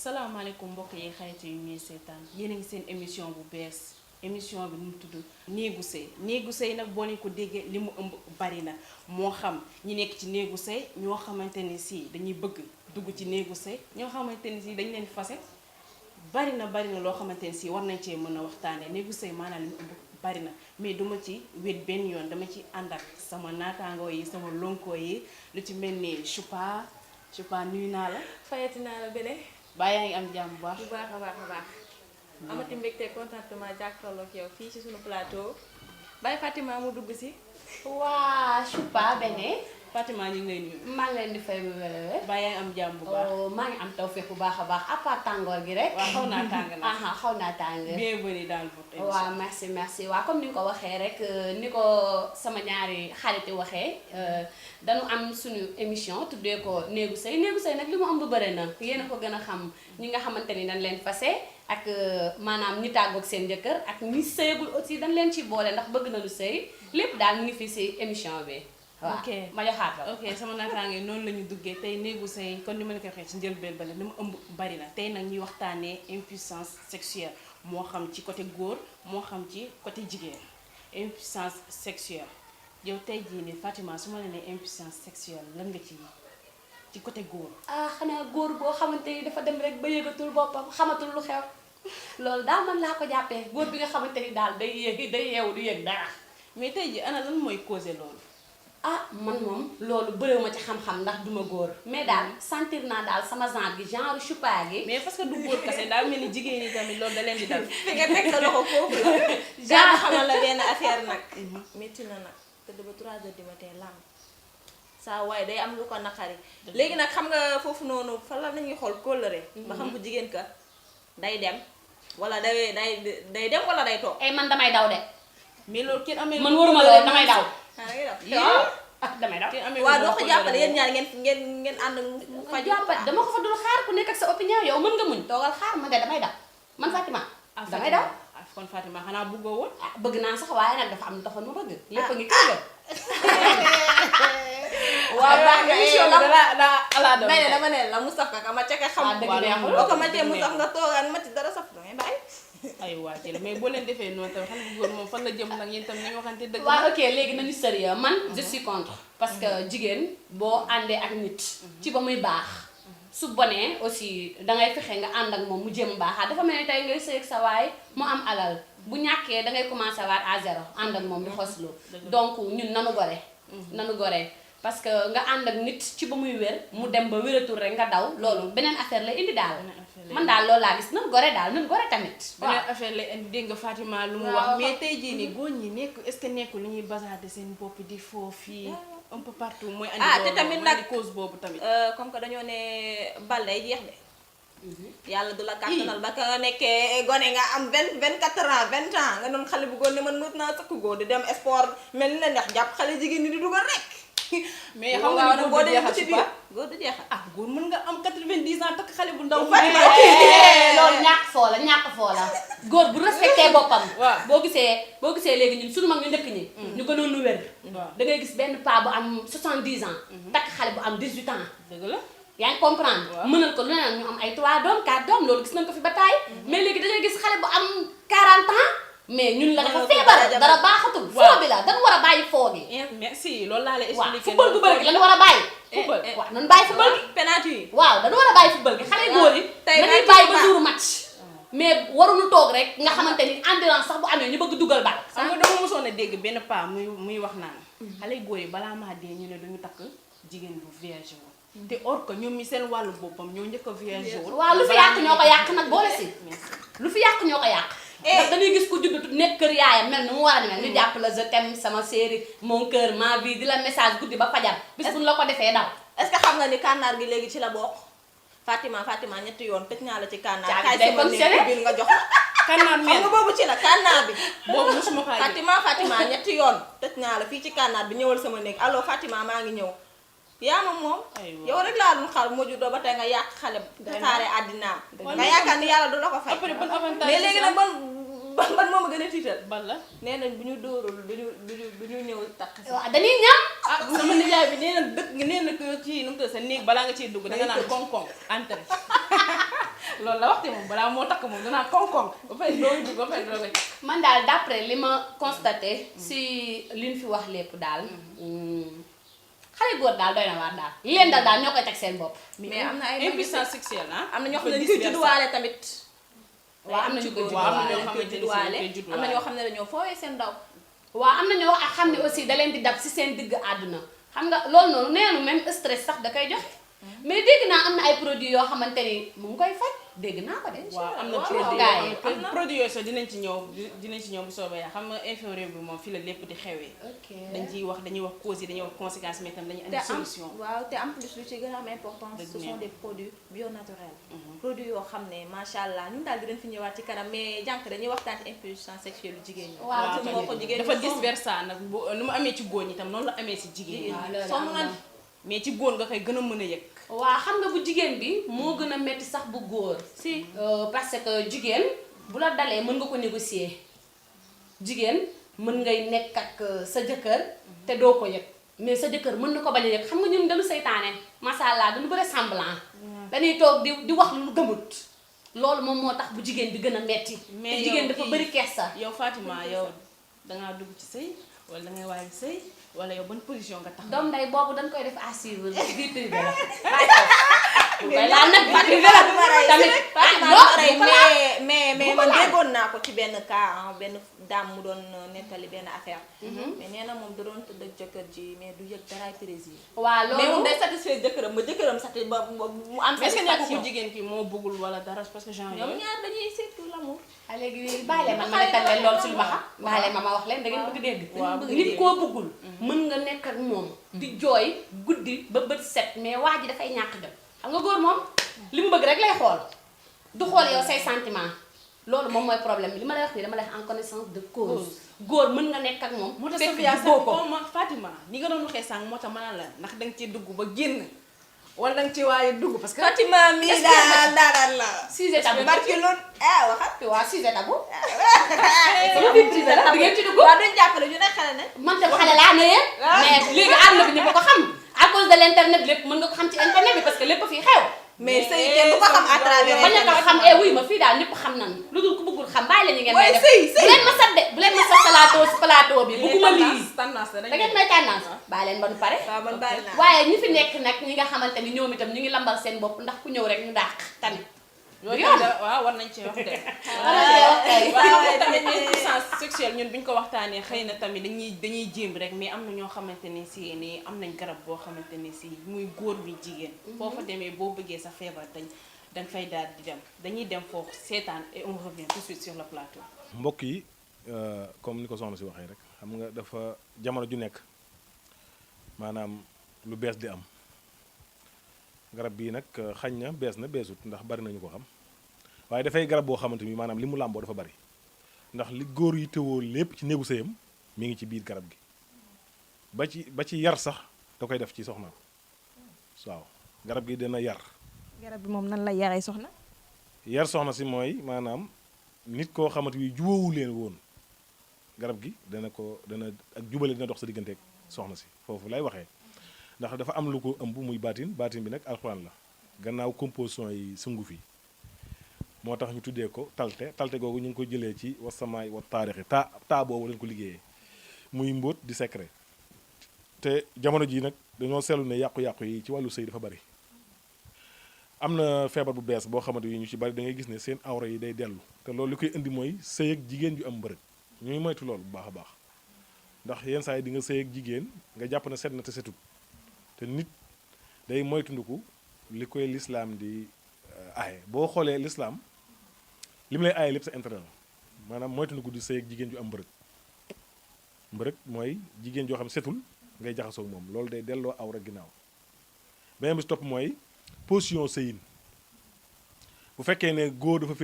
salaamaaleykum mbokk yi xarit yu ñuy seetaan yéen a ngi seen émission bu bees émission bi nu mu tudd néegu sëy nag boo leen ko déggee li mu ëmb bari na moo xam ñi nekk ci néegu sëy ñoo xamante ni si dañuy bëgg dugg ci néegu sëy ñoo xamante ni si dañ leen fase bari na loo xamante ni si war nañ cee mën a waxtaanee néegu sëy maanaam li mu ëmb bari na mais duma ci wét benn yoon dama ci ànd ak sama naataangoo yi sama lonko yi lu ci mel ni Choupa nuyu naa la. fayati naa la beneen. baa yaa ngi am jàmm bu baax. bu baax a baax. amati mbégte contentement jàkkaarloog yow fii ci sunu plateau. Baye Fatima mu dugg si. waa Choupa beneen. Fatima ñu ngi lay nuyu. maa ngi leen di fay bu wér. baa yaa ngi am jàmm bu baax. maa ngi am tawfeex bu baax a baax à part tàngoor gi rek. waaw xaw naa tàng nag. xaw naa tàng. bienvenue dans votre émission. waaw merci waaw comme ni nga ko waxee rek ni ko sama ñaari xarit waxee dañu am suñu émission tuddee ko néegu sëy nag li mu am bu bëri na yéen a ko gën a xam ñi nga xamante ni dañ leen fase ak maanaam ñi tàggoog seen jëkkër ak ñi sëyagul aussi dañ leen ci boole ndax bëgg na lu sëy lépp daal mu ngi fi si émission bi. waaw ok ma joxaat la. ok sama naataange noonu la ñu duggee tey néegu sëy kon ni ma la ko waxee ci njëlbeen ba la li mu ëmb bari na tey nag ñuy waxtaanee impuissance sexuelle moo xam ci côté góor moo xam ci côté jigéen impuissance sexuelle yow tey jii nii Fatima su ma la nee impuissance sexuelle lan nga ci côté góor. xanaa góor boo xamante ni dafa dem rek ba yëgatul boppam xamatul lu xew loolu daal man laa ko jàppee góor bi nga xamante ni daal day yeewu du yëg dara. mais tey jii ana lan mooy causé loolu. man moom loolu bëriwuma ci xam-xam ndax duma góor mais daal sentir naa daal sama genre Choupa gi. mais parce que du góor kese daal mel ni jigéen ñi tamit loolu da leen di dal. fi nga teg sa loxo foofu la. genre xamal la benn affaire nag. métti na nag tëdd ba 3 heures du matin lam saa waaye day am lu ko naqari. léegi nag xam nga foofu noonu fa la nañuy xool kóllëre. ba xam bu jigéen ka day dem wala day dem wala day toog. man damay daw de. mais loolu kenn amee. man waruma loolu damay daw. damay daw. waaw doo ko jàppale yéen ñaar ngeen ànd mu faju. jàppale dama ko fa dul xaar ku nekk ak sa opinion yow mën nga muñ toogal xaar man de damay daw man Fatima. damay daw kon Fatima xanaa bëggoo woon. bëgg naa sax waaye nag dafa am lu taxoon ma bëgg. lépp a ngi kii la. waaw baax na émission la ala doon mais dama ne la mu saf ka ma ca ka xam. dëgg neexul boo ko matee mu saf nga toogaan mati dara saf da ngay bàyyi. ay waa jël mais boo leen defee noonu tamit xale bu góor moom fan la jëm nag yéen tam nañu waxante dëgg. waaw ok léegi nañu sérieux man je suis contre. parce que jigéen boo àndee ak nit. ci ba muy baax. su bonee aussi dangay fexe nga ànd ak moom mu jëm baaxaat dafa mel ni tey ngay sëy ak sa waay mu am alal bu ñàkkee dangay commencé waat à zéro ànd ak moom di xoslu donc ñun nanu gore parce que nga ànd ak nit ci ba muy wér mu dem ba wératul rek nga daw loolu beneen affaire lay indi daal man daal loolu laa gis nan gore tamit beneen affaire lay indi dégg nga Fatima lu mu wax mais tey jii nii góor ñi nekk est-ce que nekkul li ñuy basaate seen bopp di foofu un peu partout mooy andi te tamit nag cause boobu tamit comme que dañoo ne bal day jeex de yàlla du la kàttanal ba ka nga nekkee gone nga am 24 ans 20 ans nga doon xale bu góor ne man mën naa sakku góor di dem sport mel ni la neex jàpp xale jigéen ñi di dugal rek mais xam nga ni boo dem ci biir góor du jeexal góor mën nga am 90 ans takk xale bu ndaw loolu ñàkk foo la góor bu respecté boppam boo gisee léegi ñun suñu mag ñu njëkk ñi ñu gënoon nu wér da ngay gis benn paa bu am 70 ans takk xale bu am 18 ans dëgg la yaa ngi comprendre mënal ko lu ne ñu am ay 3 doom 4 doom loolu gis nañ ko fi ba taay mais léegi dañuy gis xale bu am 40 ans mais ñun la dafa feebar dara baaxatul foo bi la dañu war a bàyyi foo gi merci loolu laa lay expliqué football bu bëri gi lañu war a bàyyi football waaw nañu bàyyi football gi penalty yi waaw dañu war a bàyyi football gi xale góor yi nañuy bàyyi ba jour match mais waruñu toog rek nga xamante ni endurance sax bu amee ñu bëgg dugal bal xam nga dama mosoon a dégg benn paa muy wax naan xale góor yi balaa maa dee ñu ne duñu takk jigéen bu vierge woon te or que ñoom mi seen wàllu boppam ñoo njëkk a vierge woon waaw lu fi yàq ñoo ko yàq nag boole si lu fi yàq ñoo ko yàq ndax dañuy gis ku judd nekk kër yaayam mel ni mu war a mel ñu jàpp la je t'aime sama chéri mon cœur ma vie di la message guddi ba fajar bis buñ la ko defee daw est-ce que xam nga ni kànnaar gi léegi ci la bokk Fatima ñetti yoon tëj naa la ci kànnaar kaay sama néeg biir nga jox kànnaar xam nga boobu ci la kànnaar bi boobu mosuma ko Fatima ñetti yoon tëj naa la fii ci kànnaar bi ñëwal sama néeg allo Fatima maa ngi ñëw yaa moom yow rek laa doon xaar moo juddoo ba tey nga yàq xale tasaare àddinaam nga yaakaar ni yàlla du la ko fay mais léegi nag ban moom a gën a tiital ban la nee nañ bu ñu dóorul duñu ñëw takk si waaw dañuy ñam sama nijaay bi nee na kii nu mu tudd sa néeg balaa nga ciy dugg danga naan koŋ-koŋ entrée loolu la waxte moom balaa moo takk moom danaa koŋ-koŋ ba pare dooy dugg ba pare dooy man daal d'après li ma constaté si li ñu fi wax lépp daal xale góor daal doy na waar daal li leen daal ñoo koy teg seen bopp. mais am na ay impuissance sexuelle am na ñoo xam ne dañu koy judduwaale tamit. waaw am na ñu koy judduwaale am na ñoo xam ne dañoo foowee seen ndaw. waaw am na ñoo xam ne aussi da leen di dab si seen digg àdduna xam nga loolu noonu neenu même stress sax da koy joxe mais dégg naa am na ay produits yoo xamante ni mu ngi koy faj dégg naa ko de. waaw am na produit yooyu sax dinañ ci ñëw bu soobee yaa xam nga infirmier bi moom fii la lépp di xewee. dañuy wax causes yi dañuy wax conséquences mais tam dañuy andi solution. waaw te en plus lu ci gën a am importance ce sont des produits bio naturels. produits yoo xam ne macha allah ñun daal di leen fi ñëwaat ci kanam mais jànk dañuy waxtaan ci impuissance sexuelle jigéen ñi. waaw moo ko jigéen dafa vice versa nag lu mu amee ci góor ñi tam noonu la amee ci jigéen ñi. sonn nañ mais ci góor nga koy gën a mën a yëg. waaw xam nga bu jigéen bi moo gën a metti sax bu góor. si parce que jigéen bu la dalee mën nga ko négocier jigéen mën ngay nekk ak sa jëkkër te doo ko yëg mais sa jëkkër mën na ko bañ a yëg xam nga ñun dañu seytaane macha allah dañu bëri semblant dañuy toog di wax lu gëmut loolu moom moo tax bu jigéen bi gën a metti mais te jigéen dafa bëri kersa. yow Fatima yow dangaa dugg ci sëy wala dangay waaj sëy wala yow ban position nga tax. doom nday boobu dañ koy def à suivre vie privée la bàyyi laal nag vie privée la tamit mais man déggoon naa ko ci benn cas benn dame mu doon nettali benn affaire. mais nee na moom da doon tëdd ak jëkkër ji mais du yëg daraay plaisir. waaw loolu mais moom day satisfaire jëkkëram ba jëkkëram sax ba mu am. est-ce que nekk ku jigéen ki moo bëggul wala dara parce que genre. ñoom ñaar dañuy seetlu l'amour. léegi bàyyi leen man ma nekkal leen loolu si lu ma xam bàyyi leen ma wax leen da ngeen bëgg dégg. nit koo bëggul. mën nga nekk ak moom. di jooy guddi ba bët set mais waa ji dafay ñàkk jot xam nga góor moom li mu bëgg rek lay xool du xool yow say sentiment loolu moom mooy problème bi li ma lay wax nii dama lay wax en connaissance de cause. góor mën nga nekk ak moom. moo tax Sofia sax Fatima ni nga doon waxee sànq moo tax ma naan la ndax danga ci dugg ba génn wala danga ci waaye dugg parce que. Fatima mii daal la. sujet tabou barki loon waxat. waaw sujet tabou. sama vie privée la di ngeen ci dugg. waaw duñ jàppale ñu ne xale ne. man tam xale laa ne yéen. mais léegi àdduna bi ñëpp ko xam à cause de l'internet lépp mën nga ko xam ci internet bi parce que lépp fii xew. mais sëy kenn du ko xam à travers bañ a ko xam wuy ma fii daal ñëpp xam nan lu dul ku bëggul xam bàyyi la ñu ngeen may def sëy bu leen ma sat de bu leen ma sat plateau bi bëgguma lii tendance da ngeen may tendance bàyyi leen ba nu pare waaye ñi fi nekk nag ñi nga xamante ni ñoom itam ñu ngi lambal seen bopp ndax ku ñëw rek ñu dàq tamit waaw war nañ ci wax de waaw tamit impuissance sexuelle ñun bu ñu ko waxtaanee xëy na tamit dañuy jéem rek mais am na ñoo xamante ne si ni am nañ garab boo xamante ne si muy góor bi jigéen foofa demee boo bëggee sa feebar dañ fay daal di dem dañuy dem foofu seetaan et on revient tout de suite sur le plateau. mbokk yi comme ni ko soxna si waxee rek xam nga dafa jamono ju nekk maanaam lu bees di am garab bii nag xañ na bees na beesut ndax bari nañu ko xam waaye dafay garab boo xamante ni maanaam li mu làmboo dafa bari ndax li góor yi tëwoo lépp ci néegu sëyam mi ngi ci biir garab gi ba ci yar sax da koy def ci soxna waaw garab gi dana yar. garab bi moom nan la yaree soxna. yar soxna si mooy maanaam nit koo xamante ni jubóowu leen woon garab gi dana ak jubale dina dox sa digganteeg soxna si foofu lay waxee ndax dafa am lu ko ëmb muy baatin bi nag alxuraan la gannaaw composition yi sunguf yi moo tax ñu tuddee ko talte googu ñu ngi ko jëlee ci wasamaay wa taarixi taa boobu lañ ko liggéeyee muy mbóot di secret te jamono ji nag dañoo seetlu ne yàqu-yàqu yi ci wàllu sëy dafa bari am na feebar bu bees boo xamante ni ñu ci bari da ngay gis ne seen awra yi day dellu te loolu li koy indi mooy sëy ak jigéen ju am mbërëg ñuy moytu loolu bu baax a baax ndax yenn saa yi di nga sëy ak jigéen nga jàpp ne set na te setut te nit day moytundiku li koy lislaam di aaye boo xoolee lislaam li mu lay aaye lépp sa intérêt la maanaam moytundiku di sëy ak jigéen ju am mbërëg mooy jigéen joo xam setul ngay jaxasoo moom loolu day delloo awra ginnaaw beneen bi si topp mooy position sëyin bu fekkee ne góor dafa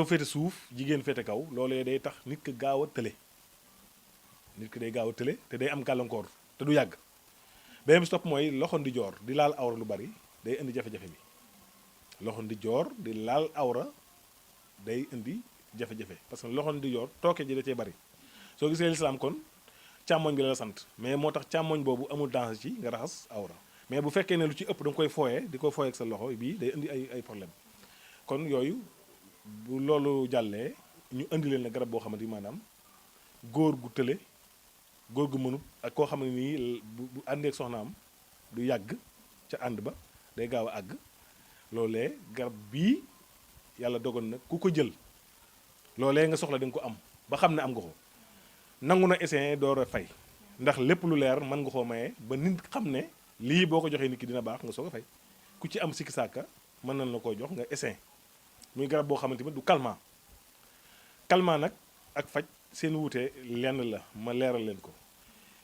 féete suuf jigéen féete kaw loolee day tax nit ki gaaw a tële te day am gàllankoor te du yàgg beneen bi si topp mooy loxo ndi joor di laal awra lu bari day indi jafe-jafe bi loxo ndi joor di laal awra day indi jafe-jafe parce que loxo ndi joor tooke ji da cee bari soo gisee lislaam kon càmmoñ bi la sant mais moo tax càmmoñ boobu amul danger ci nga raxas awra mais bu fekkee ne lu ci ëpp da nga koy fooyee di ko fooyee ak sa loxo bii day indi ay problème kon yooyu bu loolu jàllee ñu indi leen la garab boo xamante ni maanaam góor gu tële góor gu mënut ak koo xam ne nii bu àndee ak soxnaam du yàgg ca ànd ba day gaaw a àgg loolee garab bii yàlla dogal na ku ko jël loolee nga soxla da nga ko am ba xam ne am nga ko nangu na essayer door a fay ndax lépp lu leer mën nga koo maye ba nit xam ne lii boo ko joxee nit ki dina baax nga soog a fay ku ci am sikki sàkka mën nañ la koo jox nga essayer muy garab boo xamante ni du calmant nag ak faj seen wuute lenn la ma leeral leen ko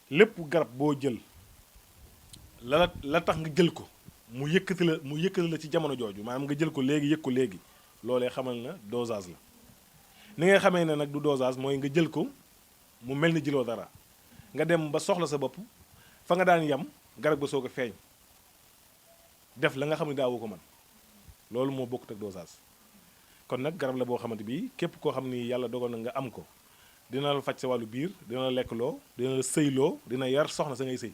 lépp garab boo jël la tax nga jël ko mu yëkkati la ci jamono jooju maanaam nga jël ko léegi yëg ko léegi loolee xamal na dosage la ni ngay xamee ne nag du dosage mooy nga jël ko mu mel ni jëloo dara nga dem ba soxla sa bopp fa nga daan yem garab ba soog a feeñ def la nga xam ne daawu ko man loolu moo bokkut ak dosage kon nag garab la boo xamante bi képp koo xam ni yàlla dogal na nga am ko dina la faj sa wàllu biir dina la lekkloo dina la sëyloo dina yar soxna sa ngay sëy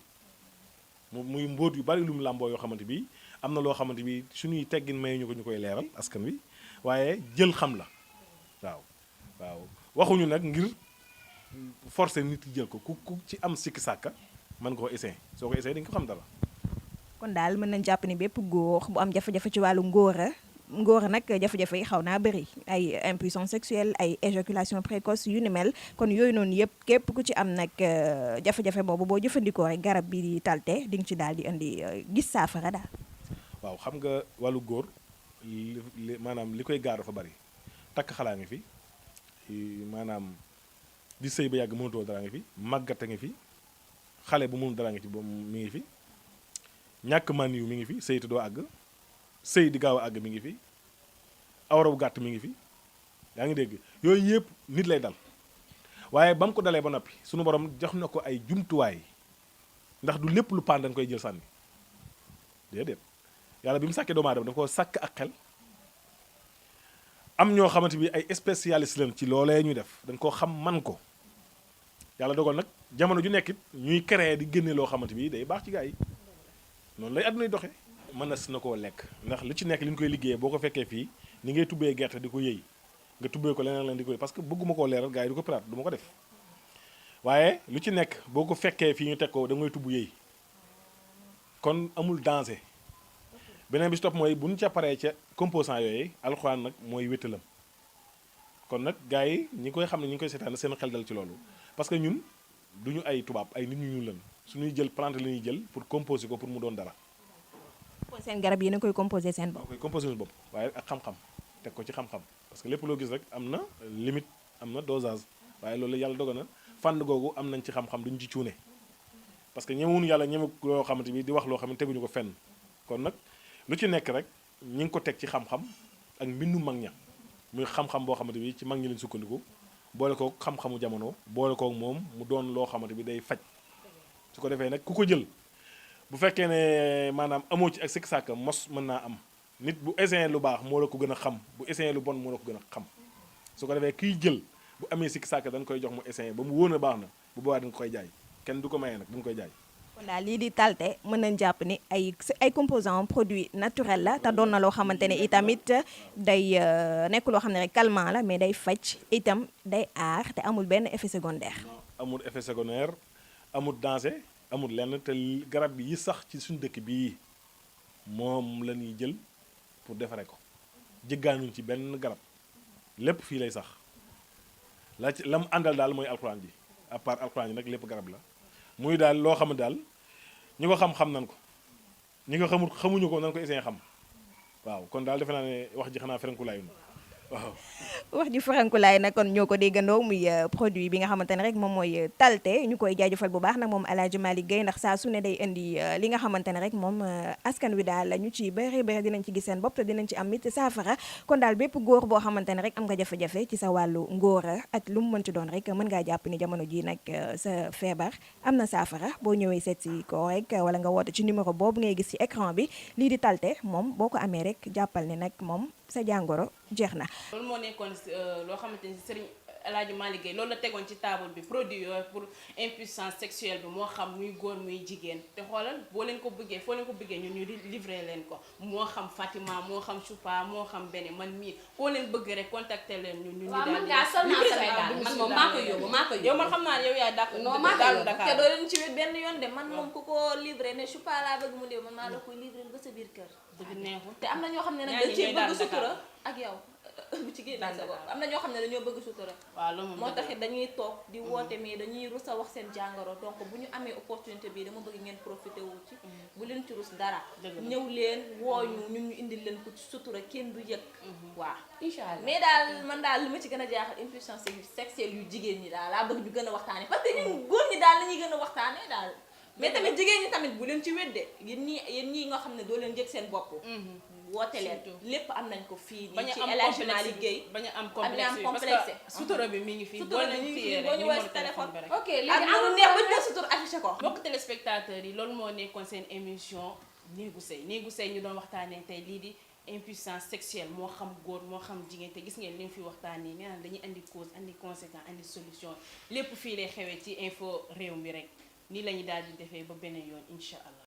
muy mbóot yu bari lu mu làmboo yoo xamante bi am na loo xamante bi suñuy teggin may ñu koy leeral askan wi waaye jël xam la waaw waxuñu nag ngir forcer nit ki jël ko ku ci am sikki sàkka mën nga ko essayer soo ko essayer di nga ko xam dara. kon daal mën nañ jàpp ni bépp góor bu am jafe-jafe ci wàllu ngóora nag jafe-jafe yi xaw naa bëri ay impuissance sexuelle ay éjaculation précoce yu ni mel kon yooyu noonu yëpp képp ku ci am nag jafe-jafe boobu boo jëfandikoo rek garab bi di talte di nga ci daal di indi gis saafara daal. waaw xam nga wàllu góor maanaam li koy gaar dafa bari takk xalaa ngi fi maanaam di sëy ba yàgg mënutoo dara ngi fi màggate ngi fi xale bu mënul dara ngi fi ba mi ngi fi ñàkk man yu mi ngi fi sëy te doo àgg sëy di gaaw a àgg mi ngi fi awra bu gàtt mi ngi fi yaa ngi dégg yooyu yëpp nit lay dal waaye ba mu ko dalee ba noppi sunu borom jox na ko ay jumtuwaay ndax du lépp lu paan dañ koy jël sànni déedéet yàlla bi mu sàkkee doomu aadama dafa ko sàkk ak xel am ñoo xamante bi ay spécialiste lañ ci loolee ñu def dañ koo xam man ko yàlla dogal nag jamono ju nekkit ñuy créer di génne loo xamante bi day baax ci gaa yi noonu lay àddunay doxe mën na koo lekk ndax li ci nekk li ñu koy liggéeyee boo ko fekkee fii ni ngay tubbee gerte di ko yëy nga tubbee ko leneen leen di ko yëy parce que bëgguma koo leeral gaa yi di ko piraat du ma ko def waaye lu ci nekk boo ko fekkee fii ñu teg ko da ngay tubb yëy kon amul danger beneen bi si topp mooy bu ñu ca paree ca composant yooyu alxuraan nag mooy wéttalam kon nag gars yi ñi koy xam ne ñi ngi koy seetaan seen xel dal ci loolu parce que ñun duñu ay tubaab ay nit ñu ñuul lan suñuy jël plante la ñuy jël pour composer ko pour mu doon dara. seen garab yi na koy composer seen bopp. koy composer seen bopp waaye ak xam-xam teg ko ci xam-xam parce que lépp loo gis rek am na limite am na dosage waaye loolu yàlla dogal na fànn googu am nañ ci xam-xam duñu ci cuune parce que ñemewuñu yàlla ñeme loo xamante bi di wax loo xam ne teguñu ko fenn kon nag lu ci nekk rek ñi ngi ko teg ci xam-xam ak mbindu mag ña muy xam-xam boo xamante bi ci mag ñi leen sukkandiku boole kook xam-xamu jamono boole kook moom mu doon loo xamante bi day faj su ko defee nag ku ko jël bu fekkee ne maanaam amoo ci ak sikk sàkk mos mën naa am nit bu essayé lu baax moo la ko gën a xam bu essayé lu bon moo la ko gën a xam su ko defee kiy jël bu amee sikk sàkk dañ koy jox mu essayé ba mu wóor na baax na bu boobaa dañ koy jaay kenn du ko mayee nag dañ koy jaay. kon daal lii di talte mën nañ jàpp ni ay composants produit naturel la te doon na loo xamante ne itamit day nekk loo xam ne rek calmant la mais day faj itam day aar te amul benn effet secondaire. amul effet secondaire amul danger amul lenn te garab yi sax ci suñu dëkk bii moom la ñuy jël pour defaree ko jëggaanuñ ci benn garab lépp fii lay sax la mu àndal daal mooy alxuraan ji à part alxuraan ji nag lépp garab la. muy daal loo xam ne daal ñi ko xam nañ ko ñi ko xamuñu ko nañ ko essayé xam waaw kon daal defe naa ne wax ji xanaa ferenkulaay waaw. wax ji ferenkulaay nag kon ñoo ko déggandoo muy produit bi nga xamante ne rek moom mooy talte ñu koy jaajëfal bu baax nag moom El Hadj Malick Guèye ndax saa su ne day indi li nga xamante ne rek moom askan wi daal ñu ci bëri dinañ ci gis seen bopp te dinañ ci am it saafara kon daal bépp góor boo xamante ne rek am nga jafe-jafe ci sa wàllu ngóora ak lu mu mën ci doon rek mën ngaa jàpp ni jamono ji nag sa feebar am na saafara boo ñëwee seet si ko rek wala nga woote ci numéro boobu ngay gis ci écran bi lii di talte moom boo ko amee rek jàppal ne nag moom sa jàngoro jeex na. loolu moo nekkoon loo xamante ni Serigne El Hadj Malick Gueye loolu la tegoon ci table bi produit yooyu pour impuissance sexuelle bi moo xam muy góor muy jigéen te xoolal boo leen ko bëggee foo leen ko bëggee ñun ñu livré leen ko moo xam Fatima moo xam Choupa moo xam Bene man mii koo leen bëgg rek contacter leen ñun waaw man ngaa sol naa samay daal man moom maa koy yóbbu maa koy yóbbu yow man xam naa ne yow yaay dàq non maa koy daal yóbbu Dakar te doo leen ci wet benn yoon de man moom ku ko livré ne Choupa laa bëgg mu dee man maa la koy livré ba sa biir kër dëgg neexul te am na ñoo xam ne nag ñaari dañ cee ñooy bëgg daal sutura Dakar. ak yow bu ci génne Daal sa bopp Dakar. am na ñoo xam ne dañoo bëgg sutura waaw loolu moom moo dëgg taxit dañuy toog di woote mais dañuy rus a wax seen jàngoro donc bu ñu amee opportunité bii dama bëgg ngeen profité wu ci bu leen ci rus dara Dëgg la. ñëw leen wooñu ñun ñu indil leen ko ci sutura kenn du yëg waaw incha allah mais daal man daal li ma ci gën a jaaxal impuissance sexuelle yu jigéen ñi daal laa bëgg ñu gën a waxtaane parce que ñun góor ñi daal la ñuy gën a waxtaane daal mais tamit jigéen ñi tamit bu leen ci wedde yéen ñii nga xam ne doo leen yëg seen bopp woote leen Surtout. lépp am nañ ko fii bañ nii a ci am El Hadj complexe Malick Gueye bañ a am am complexe complexe. parce que sutura bi mi ngi fii Sutura boo bi mi leen ngi téyee fii, boo rek ñu numéro woowee si téléphone. bi rek ok ak léegi lu amul neex ba jël sutura affiché ko mbokk téléspectateurs yi loolu moo nekkoon seen émission néegu sëy ñu doon waxtaanee tey lii di impuissance sexuelle moo xam góor moo xam jigéen te gis ngeen li mu fi waxtaanee nee naa dañuy andi cause andi conséquence andi solution lépp fii lay xewee ci info réew mi rek nii la ñu daal di defee ba beneen yoon incha allah.